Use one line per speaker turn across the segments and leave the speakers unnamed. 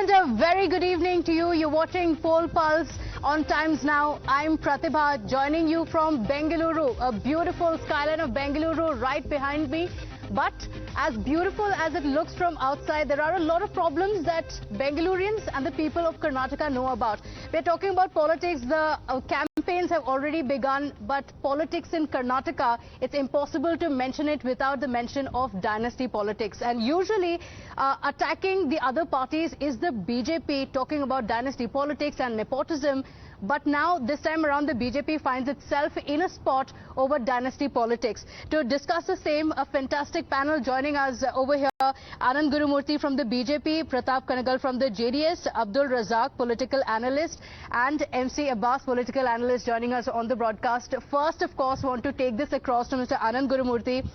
and a very good evening to you. You're watching Poll Pulse on Times Now. I'm Prathibha, joining you from Bengaluru, a beautiful skyline of Bengaluru right behind me. But as beautiful as it looks from outside, there are a lot of problems that Bengalurians and the people of Karnataka know about. We're talking about politics. The campaigns have already begun, but politics in Karnataka, it's impossible to mention it without the mention of dynasty politics. And usually attacking the other parties is the BJP, talking about dynasty politics and nepotism. But now, this time around, the BJP finds itself in a spot over dynasty politics. To discuss the same, a fantastic panel joining us over here. Anand Gurumurthy from the BJP, Pratap Kanagal from the JDS, Abdul Razack, political analyst, and MC Abbas, political analyst, joining us on the broadcast. First, of course, want to take this across to Mr. Anand Gurumurthy.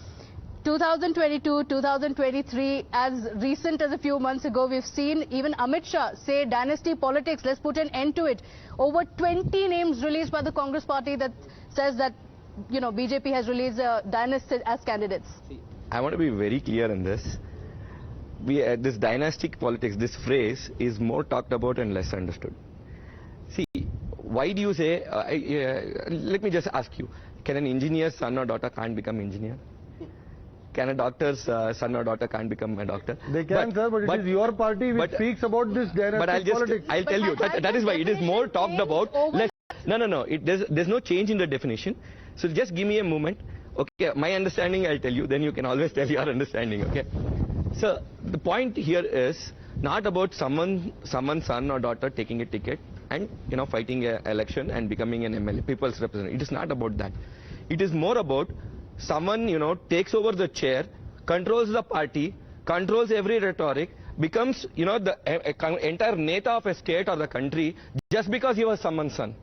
2022, 2023, as recent as a few months ago, we've seen even Amit Shah say dynasty politics, let's put an end to it. Over 20 names released by the Congress party that says that, you know, BJP has released dynasts as candidates.
See, I want to be very clear in this. This dynastic politics, this phrase is more talked about and less understood. See, why do you say, let me just ask you, can an engineer's son or daughter can't become engineer? Can a doctor's son or daughter can't become a doctor?
They can, sir, but it is your party which speaks about this dynastic politics.
I'll tell you, that is why it is more talked about. No. There's no change in the definition. So just give me a moment. Okay, my understanding I'll tell you, then you can always tell your understanding, okay? So the point here is not about someone's son or daughter taking a ticket and, you know, fighting an election and becoming an MLA, people's representative. It is not about that. It is more about someone, you know, takes over the chair, controls the party, controls every rhetoric, becomes, you know, the entire neta of a state or the country just because he was someone's son.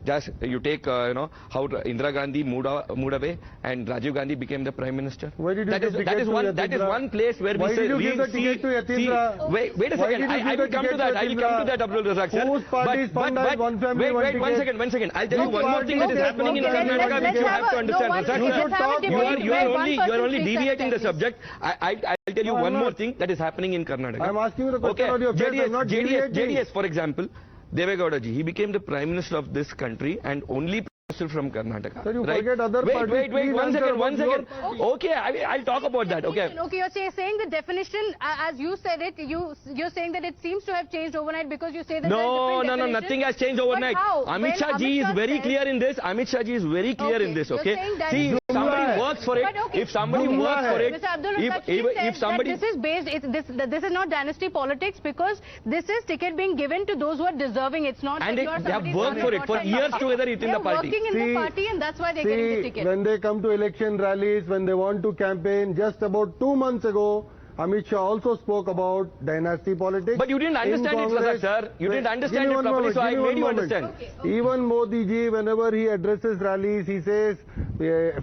Just you take, you know, how Indira Gandhi moved away and Rajiv Gandhi became the Prime Minister.
Why did you
that is one place where
Why
we say,
did you give the ticket to Yatindra?
Wait a second, I will come to that. I will come to that, Abdul Razack, sir.
Whose party is funded as one family,
wait, one second. I'll tell you one more thing that is happening in Karnataka which you have to understand. Razack, you are only deviating the subject. I'll tell you one more thing that is happening in Karnataka.
I'm asking you the question on your face.
JDS, for example, Devegowda ji, he became the Prime Minister of this country and only from Karnataka.
Sir, you
right?
forget other parties.
Wait, one second. Okay, I'll talk about that. Okay.
Okay, you're saying the definition, as you said it, you're saying that it seems to have changed overnight because you say that
No, nothing has changed overnight. Amit Shah ji is very clear in this. Amit Shah ji is very clear in this, okay? See, if somebody works for it, if somebody works for it,
Mr. Abdul Razack,
if somebody...
This is based, this is not dynasty politics because this is ticket being given to those who are deserving. It's not...
And they have worked for it for years together within the party.
In the party, and that's why they're getting the ticket.
When they come to election rallies, when they want to campaign, just about 2 months ago, Amit Shah also spoke about dynasty politics.
But you didn't understand it, Razack, sir. You didn't understand it properly, so I made you understand.
Okay.
Even Modi ji, whenever he addresses rallies, he says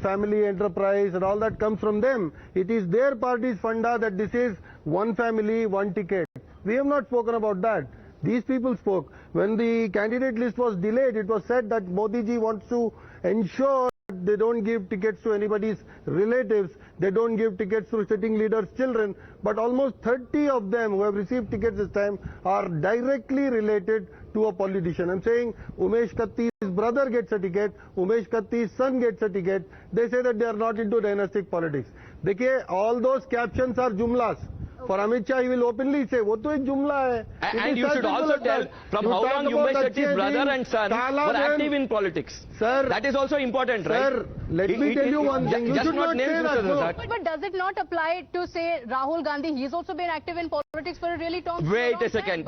family enterprise and all that comes from them. It is their party's funda that this is one family, one ticket. We have not spoken about that. These people spoke. When the candidate list was delayed, it was said that Modi ji wants to ensure that they don't give tickets to anybody's relatives, they don't give tickets to sitting leaders' children, but almost 30 of them who have received tickets this time are directly related to a politician. I'm saying Umesh Katti's brother gets a ticket, Umesh Katti's son gets a ticket. They say that they are not into dynastic politics. Dekhiye, all those captions are jumlas. For Amit Shah, he will openly say, "Wo to ek jumla hai."
And you should also tell from how long Umesh Katti's brother and son were active in politics.
Sir,
that is also important, right?
Sir, let me tell you one thing. You should not say that. No.
But does it not apply to say Rahul Gandhi? He's also been active in politics for a really long
Wait a second.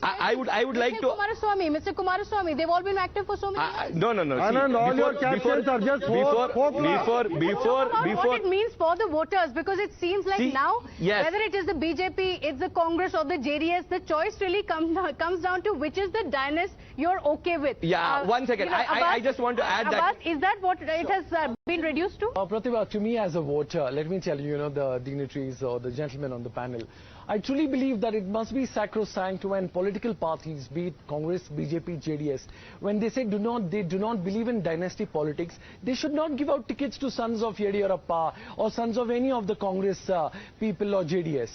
I would like to.
Mr. Kumaraswamy, they've all been active for so many years.
No.
Anand, all your captions are just
before.
What it means for the voters, because it seems like now,
yes,
whether it is the BJP, it's the Congress or the JDS, the choice really comes down to which is the dynast you're okay with.
Yeah, one second.
You know,
I just want to add
Abbas, is that what it has been reduced to?
Prathibha, to me as a voter, let me tell you, you know, the dignitaries or the gentlemen on the panel, I truly believe that it must be sacrosanct when political parties, be it Congress, BJP, JDS, when they say they do not believe in dynasty politics, they should not give out tickets to sons of Yediyurappa or sons of any of the Congress people or JDS.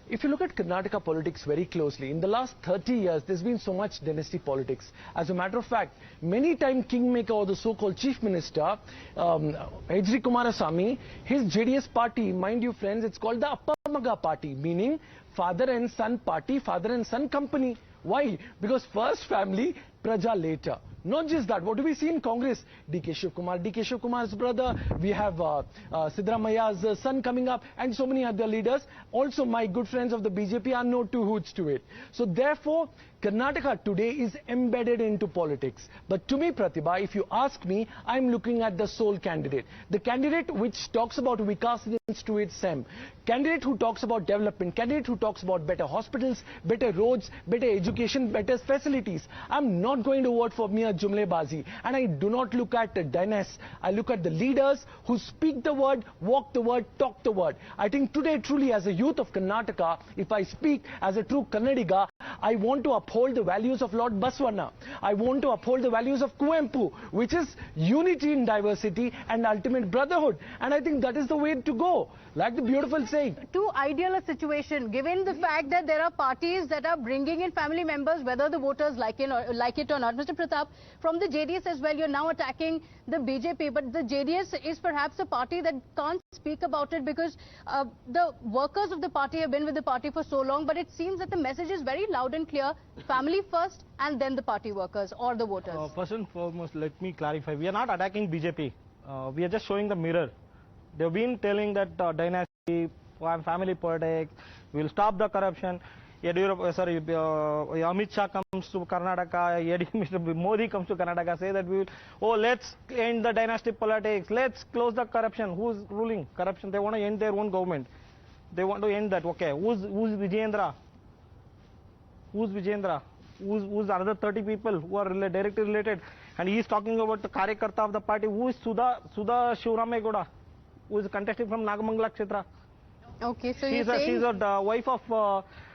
If you look at Karnataka politics very closely, in the last 30 years, there's been so much dynasty politics. As a matter of fact, many time Kingmaker or the so-called Chief Minister, H.D. Kumarasamy, his JDS party, mind you friends, it's called the Appamaga party, meaning father and son party, father and son company. Why? Because first family, Praja later. Not just that, what do we see in Congress? D.K. Shivkumar's brother, we have Siddaramaya's son coming up, and so many other leaders. Also, my good friends of the BJP are no two hoots to it. So therefore, Karnataka today is embedded into politics. But to me, Prathibha, if you ask me, I'm looking at the sole candidate. The candidate which talks about Vikas to its SEM. Candidate who talks about development. Candidate who talks about better hospitals, better roads, better education, better facilities. I'm not going to vote for mere Jumlebazi. And I do not look at the dynasts. I look at the leaders who speak the word, walk the word, talk the word. I think today, truly, as a youth of Karnataka, if I speak as a true Kannadiga, I want to uphold the values of Lord Baswana. I want to uphold the values of Kuempu, which is unity in diversity and ultimate brotherhood. And I think that is the way to go. Like the beautiful saying.
Too ideal a situation, given the fact that there are parties that are bringing in family members, whether the voters like it or not. Mr. Pratap, from the JDS as well, you're now attacking the BJP, but the JDS is perhaps a party that can't speak about it because the workers of the party have been with the party for so long, but it seems that the message is very loud and clear, family first and then the party workers or the voters.
First and foremost, let me clarify. We are not attacking BJP. We are just showing the mirror. They've been telling that dynasty, family politics, will stop the corruption. Amit Shah comes to Karnataka, Mr. Modi comes to Karnataka, say that we will, let's end the dynasty politics, let's close the corruption. Who's ruling corruption? They want to end their own government. They want to end that. Okay, who's Vijayendra? Who's Vijayendra? Who's another 30 people who are directly related? And he is talking about the Karyakarta of the party. Who is Sudha Shivramegoda, who is contesting from Nagamangala Kshetra?
Okay, so
she's a wife of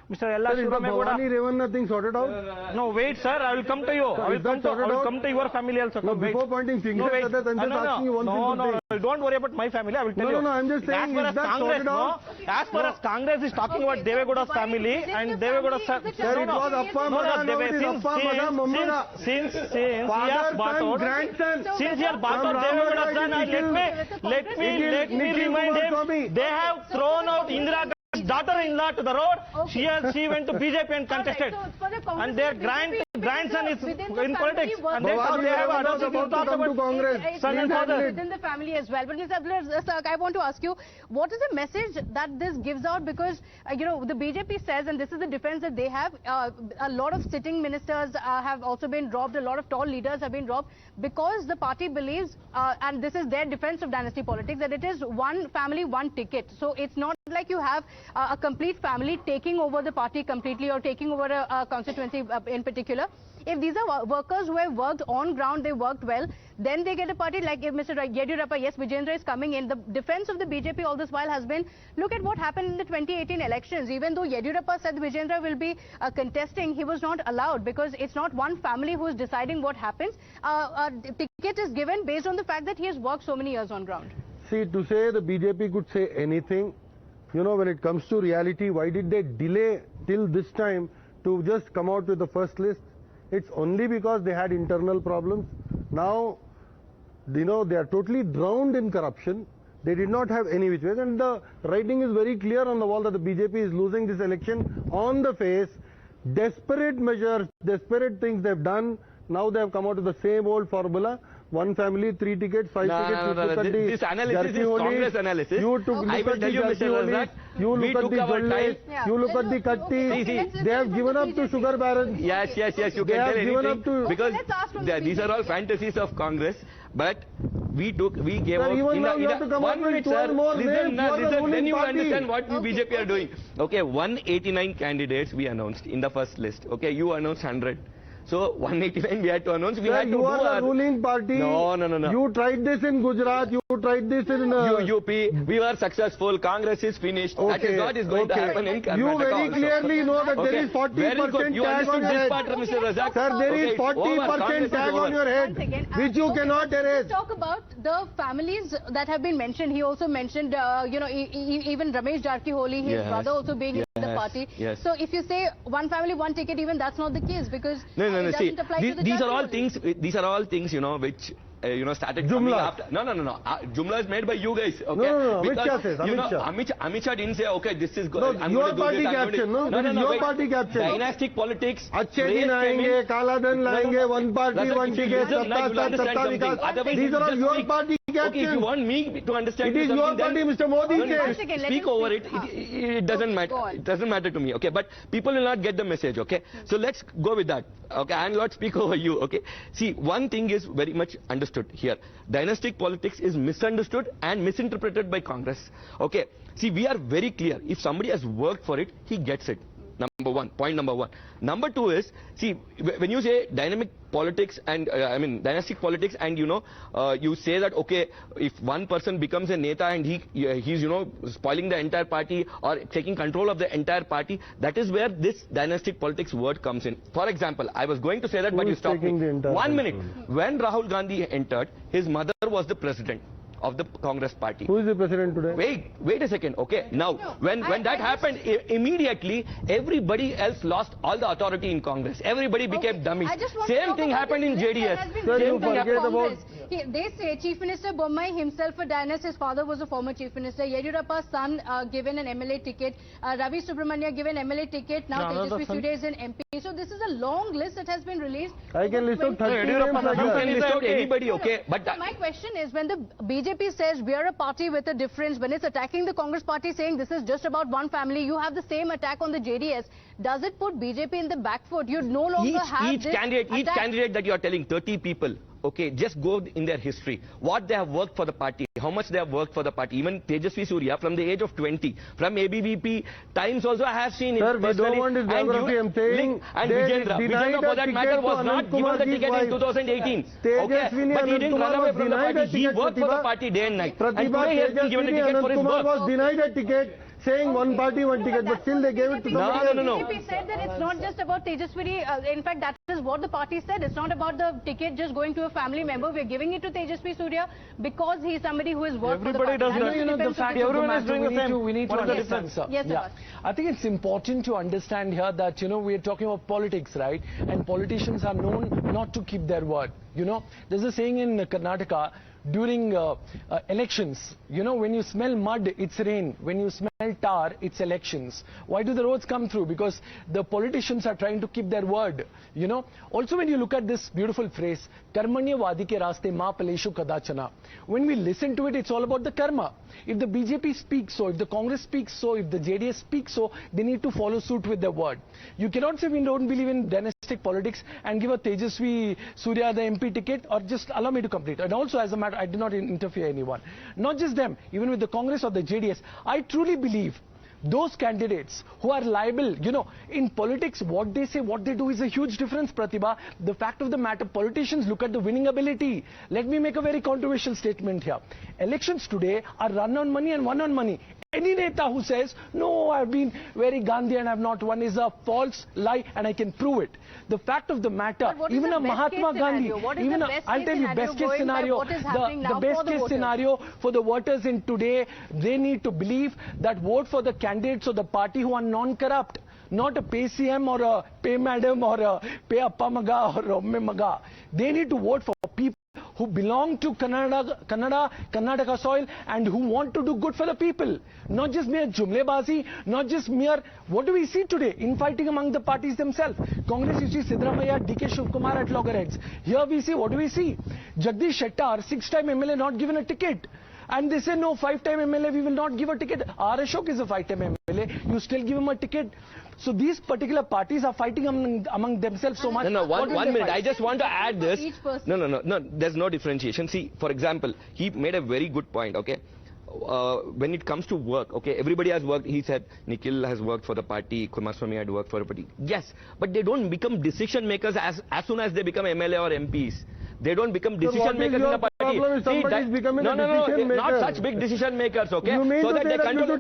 Mr. Ella Shivramegoda.
Is the Bhavani Revanna thing sorted out?
No, wait, sir. I will come to you. I will come to your family also.
No, before pointing fingers at that, I'm just asking you one simple thing.
Don't worry about my family. I will tell you.
No, I'm just saying, is that sorted out?
As far as Congress is talking about Devegoda's family and Devegoda's...
Sir, it was Appa Maga, now it is Appa Maga, Mammaga.
Since he has bought out... Since he has bought out Devegoda's son, let me remind him, they have thrown out Indira daughter-in-law to the road. She went to BJP and contested. And their grandson is in politics. And they have announced to talk about
Congress.
Son and father.
Within the family as well. But Mr. Abdul Razack, I want to ask you, what is the message that this gives out? Because, the BJP says, and this is the defense that they have, a lot of sitting ministers have also been dropped, a lot of tall leaders have been dropped, because the party believes, and this is their defense of dynasty politics, that it is one family, one ticket. So it's not like you have a complete family taking over the party completely or taking over a constituency in particular. If these are workers who have worked on ground, they worked well, then they get a party like if Mr. Yediyurappa, yes, Vijayendra is coming in. The defense of the BJP all this while has been, look at what happened in the 2018 elections. Even though Yediyurappa said Vijayendra will be contesting, he was not allowed because it's not one family who is deciding what happens. A ticket is given based on the fact that he has worked so many years on ground.
See, to say the BJP could say anything, when it comes to reality, why did they delay till this time to just come out with the first list? It's only because they had internal problems. Now, they are totally drowned in corruption. They did not have any which ways. And the writing is very clear on the wall that the BJP is losing this election on the face. Desperate measures, desperate things they've done. Now they have come out with the same old formula. One family, 3 tickets, 5 tickets.
This analysis is Congress analysis. I will tell you, Mr. Razack,
you look at the Jalle, you look at the Katti. They have given up to sugar barons.
Yes, you can tell anything. Because these are all fantasies of Congress. But we gave out...
Even now you have to come up with 12 more names.
Then you understand what BJP are doing. Okay, 189 candidates we announced in the first list. Okay, you announced 100. So 189 we had to announce. We had to
you are the ruling party.
No.
You tried this in Gujarat. You tried this in
UP. We were successful. Congress is finished.
Okay.
That is what is going to happen in Karnataka.
You very clearly know that there is 40% tag on your head.
Mr. Razack.
Sir, there is 40% tag on your head, which you cannot erase.
Talk about the families that have been mentioned, he also mentioned, you know, even Ramesh Jarkiholi, his brother also being in the party.
Yes.
So if you say one family, one ticket, even that's not the case, because
No.
it
See,
doesn't apply to the
these are all
Jarkiholi.
things. These are all things, you know, which you know, started coming after. No. Jumla is made by you guys. Okay.
No.
Because,
Amit Shah says.
you know,
Amit Shah.
Amit Shah didn't say, okay, this is good.
No,
I'm
your
going to do
party
this.
caption. No, this is your
wait.
party caption.
Dynastic politics.
अच्छे दिन आएंगे, काला धन लाएंगे, one party, one ticket, These are all your party captions.
Okay, if you want me to understand
it is your party, Mr. Modi says.
Speak over it. It doesn't matter. It doesn't matter to me. Okay, but people will not get the message. Okay, so let's go with that. Okay, and not speak over you. Okay, see, one thing is very much understood here. Dynastic politics is misunderstood and misinterpreted by Congress. Okay, see, we are very clear. If somebody has worked for it, he gets it. Number one, point number one. Number two is, see, when you say dynamic politics and dynastic politics, and you know, you say that, okay, if one person becomes a neta and he's, you know, spoiling the entire party or taking control of the entire party, that is where this dynastic politics word comes in. For example, I was going to say that, but you stopped me. 1 minute. When Rahul Gandhi entered, his mother was the president of the Congress party.
Who is the president today?
Wait a second. Okay, now when that happened, immediately everybody else lost all the authority in Congress. Everybody became dummies. Same thing happened in JDS.
Same thing happened about.
They say Chief Minister Bommai himself a dynast. His father was a former Chief Minister. Yediyurappa's son given an MLA ticket. Ravi Subramania given MLA ticket. Now Tejasvi Surya is an MP. So this is a long list that has been released.
I can list out 30 names.
You can list out anybody, okay? But
my question is, when the BJP says we are a party with a difference, when it's attacking the Congress party saying this is just about one family, you have the same attack on the JDS. Does it put BJP in the back foot? You no longer have
each candidate that you are telling, 30 people, okay, just go in their history. What they have worked for the party, how much they have worked for the party. Even Tejasvi Surya, from the age of 20, from ABVP times also, I have seen it.
Sir, we don't want his biography, I'm saying.
And Vijendra, for that matter, was not given the ticket in 2018. Okay, but he didn't run away from the party. He worked for the party day and night. And today he has been given a ticket for his work.
was denied a ticket, saying one party, one ticket, but still they gave it to somebody else.
No.
BJP said that it's not just about Tejasvi. In fact, that is what the party said. It's not about the ticket just going to a family member. We're giving it to Tejasvi Surya because he's somebody who has worked for the party.
Everybody does that.
You know, the fact
everyone is doing the same.
We need to understand, sir.
Yes,
yeah. I think it's important to understand here that, you know, we're talking about politics, right? And politicians are known not to keep their word. You know, there's a saying in Karnataka, during elections, you know, when you smell mud, it's rain. When you smell tar, it's elections. Why do the roads come through? Because the politicians are trying to keep their word, you know. Also, when you look at this beautiful phrase, karmanya vadike raste ma paleshu kadachana. When we listen to it, it's all about the karma. If the BJP speaks so, if the Congress speaks so, if the JDS speaks so, they need to follow suit with their word. You cannot say we don't believe in dynastic politics and give a Tejasvi Surya the MP ticket, or just allow me to complete. And also, as a matter, I did not interfere anyone. Not just them, even with the Congress or the JDS. I truly believe those candidates who are liable, you know, in politics, what they say, what they do is a huge difference, Prathibha. The fact of the matter, politicians look at the winning ability. Let me make a very controversial statement here. Elections today are run on money and won on money. Any neta who says, no, I've been very Gandhi and I've not won, is a false lie, and I can prove it. The fact of the matter, even a Mahatma Gandhi, even I'll tell you, best case scenario, the best case scenario for the voters in today, they need to believe that vote for the candidates of the party who are non-corrupt. Not a pay CM or a pay madam or a pay appa maga or omme maga. They need to vote for people who belong to Karnataka soil and who want to do good for the people. Not just mere jumlebazi, not just mere, what do we see today? Infighting among the parties themselves. Congress, you see Sidramaiah, DK Shivkumar at loggerheads. Here we see, what do we see? Jagdish Shettar, 6-time MLA, not given a ticket. And they say, no, 5-time MLA, we will not give a ticket. R. Ashok is a 5-time MLA, you still give him a ticket. So these particular parties are fighting among themselves so much.
No, one minute. I just want to add this. No. There's no differentiation. See, for example, he made a very good point, okay? When it comes to work, okay, everybody has worked. He said Nikhil has worked for the party, Kumaraswamy had worked for the party. Yes, but they don't become decision makers as soon as they become MLA or MPs. They don't become decision makers in the party. Not such big decision makers, okay? So that they control.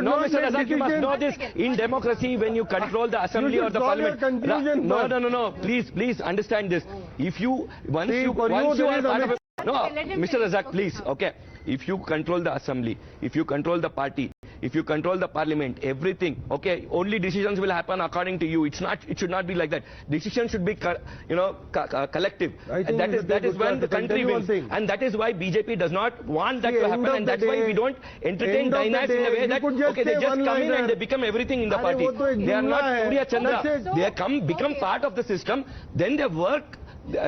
No, Mr. Razack, you must know this. In democracy, when you control the assembly or the parliament. No. Please understand this. If you once you are part of a No,
let him
Mr.
finish.
Razack,
Okay,
please, okay. If you control the assembly, if you control the party, if you control the parliament, everything, okay, only decisions will happen according to you. It should not be like that. Decisions should be, collective.
I think
And that is when the country wins.
thing.
And that is why BJP does not want that
See,
to
end
happen.
of
And
the
that's why
day-
we don't entertain
end of the
dynasts in a
day,
way
you
that,
could just
okay, they
say
just come in
one-liner.
and they become everything in the
Arey,
party.
wo to ek
They are not
jumla hai.
Surya Chandra.
That's it.
They become part of the system. Then they work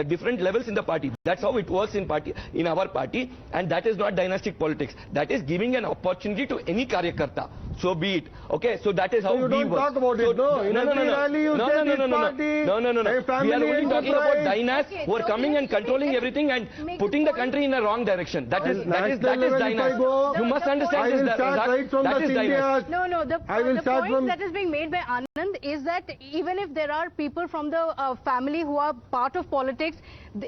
different levels in the party. That's how it works in our party, and that is not dynastic politics. That is giving an opportunity to any karyakarta. So be it. Okay, so that is how
you
we
don't
work.
talk about it, no? In every rally you say this party,
No.
a family
We are only talking about
enterprise.
dynasts who are coming and controlling everything and putting the country in a wrong direction. That is
National level, if I
dynast.
go,
You must
I
understand
will
this.
start right from
That
the
is dynast.
Scindias.
No,
I will
the
start
point
from-
that is being made by Anand is that even if there are people from the family who are part of politics,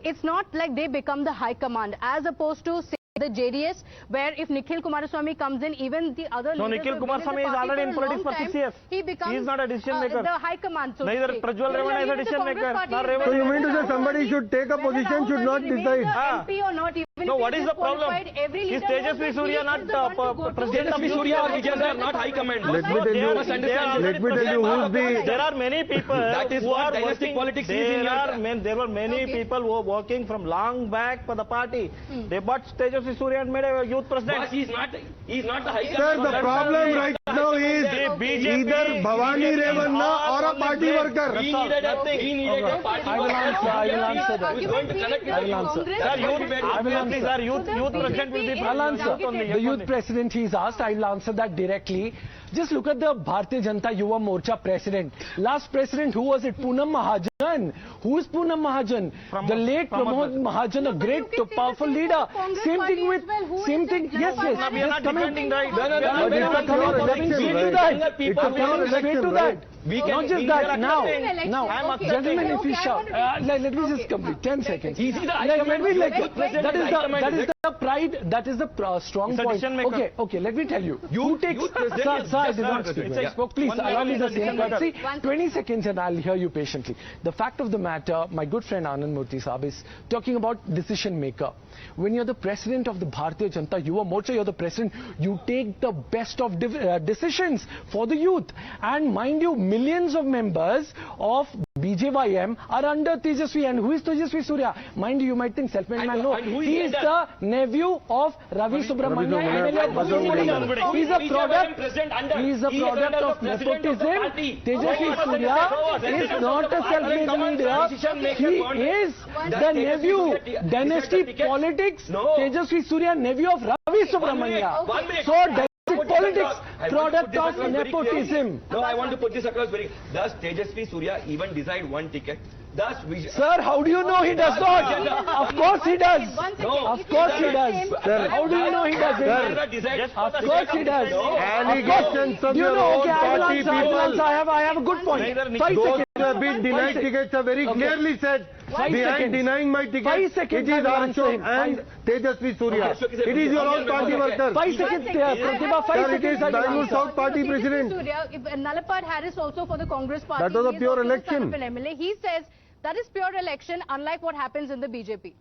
it's not like they become the high command, as opposed to say the JDS, where if Nikhil Kumaraswamy comes in, even the other
No,
leaders
Nikhil
who have been
Kumaraswamy is
the party
already
for
in
a
politics
long
for 6
time,
years.
he becomes
He is not a decision maker.
the high command, so to
Neither
speak.
Prajwal Revanna is a
Even the
decision
Congress
maker.
party
Nor
is
Revanna.
So you
whether
mean to say
Rahul
somebody
Gandhi-
should take a
whether
position,
Rahul
should not
Gandhi remains
decide?
a MP or not, even
No,
if
what
he
is the problem?
disqualified, every
Is
leader
Tejas
knows that
Surya
he is
not
the one to go to.
president of
Tejas Surya or Vijayendra are not high command.
Let me tell
They
you,
are-
must
they
understand
are
this.
let me tell you who's the...
There are many people
That is
who
what
are
dynastic
working.
politics is in
There were many people who were working from long back for the party. They bought Tejas Surya and made a youth president.
But he's not the high
Sir,
command.
the problem right now is either Bhavani Revanna or a party worker.
We needed a party.
I will answer that.
Who is going to connect with
I will answer.
Youth president will be.
I'll answer. The youth president he's asked, I will answer that directly. Just look at the Bharatiya Janata Yuva Morcha president. Last president, who was it? Poonam Mahajan. Who is Poonam Mahajan? The late Pramod Mahajan, a great, powerful leader. Same thing with, same thing. Yes,
We are
yes.
not defending right.
But it's a pure election, right? It's a pure election, right?
Not just that. Now,
Okay.
gentlemen, if you
Okay, I
shout,
want to-
let me just complete 10 seconds.
He's the high
Let
command.
me like
Youth president
that
is high command.
is the pride. That is the strong
It's a
point.
decision maker.
Okay. Let me tell you. Who
Youth
takes?
president is
Sir, I
just
did
not
not speak.
president.
I spoke. Please
One
allow me the
minute,
same.
one minute.
See, 20 seconds and I'll hear you patiently. The fact of the matter, my good friend Anand Gurumurthy Sahab is talking about decision maker. When you're the president of the Bharatiya Janata Yuva Morcha, you're the president. You take the best of decisions for the youth. And mind you, millions of members of BJYM are under Tejasvi. And who is Tejasvi Surya? Mind you, you might think self-made man. No,
and who is
he is
leader?
the nephew of Ravi Subramanya. He's a product. He is a product of nepotism. Tejasvi Surya is not a self-made leader. He is the nephew. Dynasty Politics. Tejasvi Surya, nephew of Ravi Subramanya. So dynastic politics, product of nepotism.
No, I want to put this across very. Does Tejasvi Surya even decide one ticket? Does
Sir, how do you know he does not? Of course he does. Of course he does.
Sir,
How do you know he does? Of course he does.
Allegations from
Do you
your
know?
own
Okay, I will
party
answer. I will answer.
people.
I have a good point. 5
Those
seconds.
who have been denied tickets are very clearly said,
5
behind
seconds.
denying my
5
ticket,
seconds,
it
I
is
will answer
Arshok
him.
and Tejasvi Surya. It is your own party worker.
5 seconds, Prathibha, 5
Sir, it is
seconds. I will
Bangalore
answer.
South Party president.
Nalapad Harris also for the Congress party.
That was a
He is
pure
also the
election.
son of an MLA. He says that is pure election, unlike what happens in the BJP.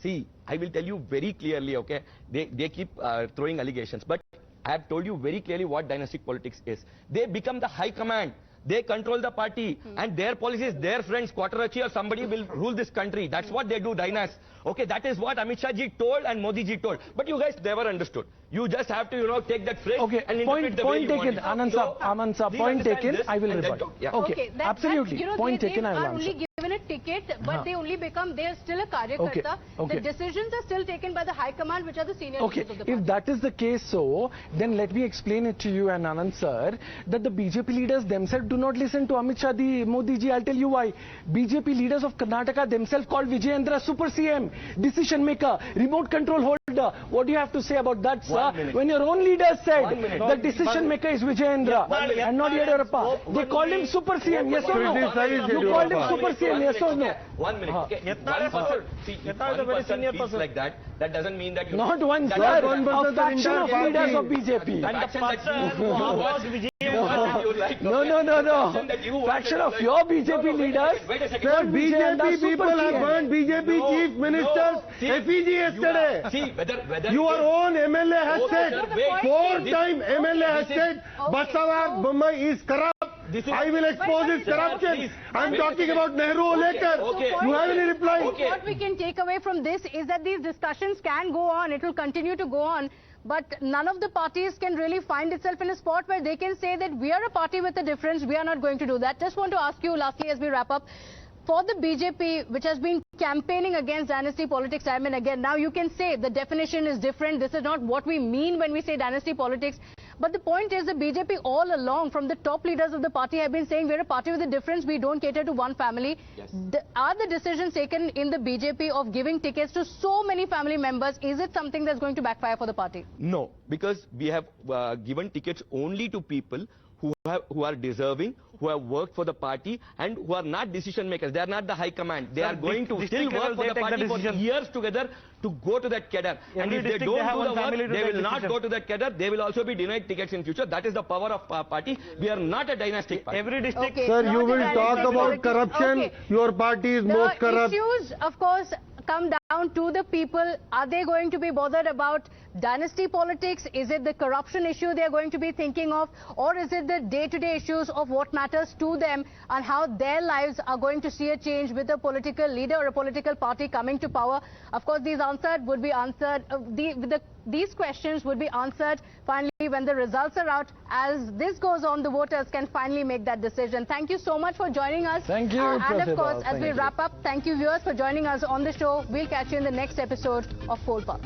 See, I will tell you very clearly, okay? They keep throwing allegations, but I have told you very clearly what dynastic politics is. They become the high command. They control the party and their policies, their friends, Quattarachi or somebody will rule this country. That's what they do, dynasts. Okay, that is what Amit Shah ji told and Modi ji told. But you guys never understood. You just have to, take that phrase
Okay,
and interpret the way
point
you want
taken.
it.
Anand sir,
Please
point
understand
taken.
this
I will
and then
rebut.
talk. Yeah.
Okay, absolutely. Point taken. I will
are
answer.
only given a ticket, but they only become, they are still a karyakarta.
Okay.
The decisions are still taken by the high command, which are the senior
Okay,
leaders of the party.
if that is the case, so then let me explain it to you and Anand sir that the BJP leaders themselves do not listen to Amit Shah ji, Modi ji. I'll tell you why. BJP leaders of Karnataka themselves called Vijayendra super CM, decision maker, remote control holder. What do you have to say about that, sir? When your own leader said the decision maker is Vijayendra and not Yediyurappa, they called him super CM. Yes or no?
Criticize
You called him
Yediyurappa.
super CM. BJM, yes or no?
1 minute. Okay.
Yetta is
One person,
a-
see, if
Yetta is a
one
very
person
senior
feels
person.
like that, that doesn't mean that you.
Not one,
that
sir.
doesn't-
one person,
A faction of
entire
leaders of
party.
BJP.
And the
Faction that
person
you
who
want.
opposed BJP
What you like,
No,
okay?
no, no, no.
Faction that you want,
Faction
that
of
you
your
like.
BJP
No, no,
leaders.
Wait a second.
Sir,
Don't be saying
BJP
that's super
people have
PM.
burnt BJP
No,
chief minister's
see,
effigy yesterday.
See, whether
Your
it is-
own MLA has
Okay,
said,
sir, wait.
four-time MLA has
this is-
said,
Okay,
Basawa
so-
Bommai is corrupt.
This is-
I will expose his
Sir,
corruption.
please.
I'm
Wait a
talking
second.
about Nehru Olekar.
Okay.
You have any reply?
Okay.
What we can take away from this is that these discussions can go on. It will continue to go on. But none of the parties can really find itself in a spot where they can say that we are a party with a difference. We are not going to do that. Just want to ask you lastly as we wrap up. For the BJP, which has been campaigning against dynasty politics time and again, now you can say the definition is different. This is not what we mean when we say dynasty politics. But the point is the BJP all along, from the top leaders of the party, have been saying we're a party with a difference. We don't cater to one family.
Yes.
Are the decisions taken in the BJP of giving tickets to so many family members, is it something that's going to backfire for the party?
No, because we have given tickets only to people who are deserving, who have worked for the party and who are not decision makers. They are not the high command. They
Sir,
are going to still
district
work
level,
for
they
the
take the
party for
decision.
years together to go to that cadre. And
Every
if they
district
don't
they have
do
one
the
family
work,
to
they
take
will not
decision.
go to that cadre. They will also be denied tickets in future. That is the power of party. We are not a dynastic party.
Every district.
Okay.
Sir,
Not
you
a
will
dynastic
talk about
politics.
corruption.
Okay.
Your party is
The
most corrupt.
issues, of course, come down to the people. Are they going to be bothered about dynasty politics? Is it the corruption issue they are going to be thinking of? Or is it the day-to-day issues of what matters to them and how their lives are going to see a change with a political leader or a political party coming to power? Of course, these questions would be answered finally when the results are out. As this goes on, the voters can finally make that decision. Thank you so much for joining us.
Thank you,
And of
Prathibha.
course, as
Thank
we
you.
wrap up, thank you viewers for joining us on the show. We'll catch you in the next episode of Poll Pulse.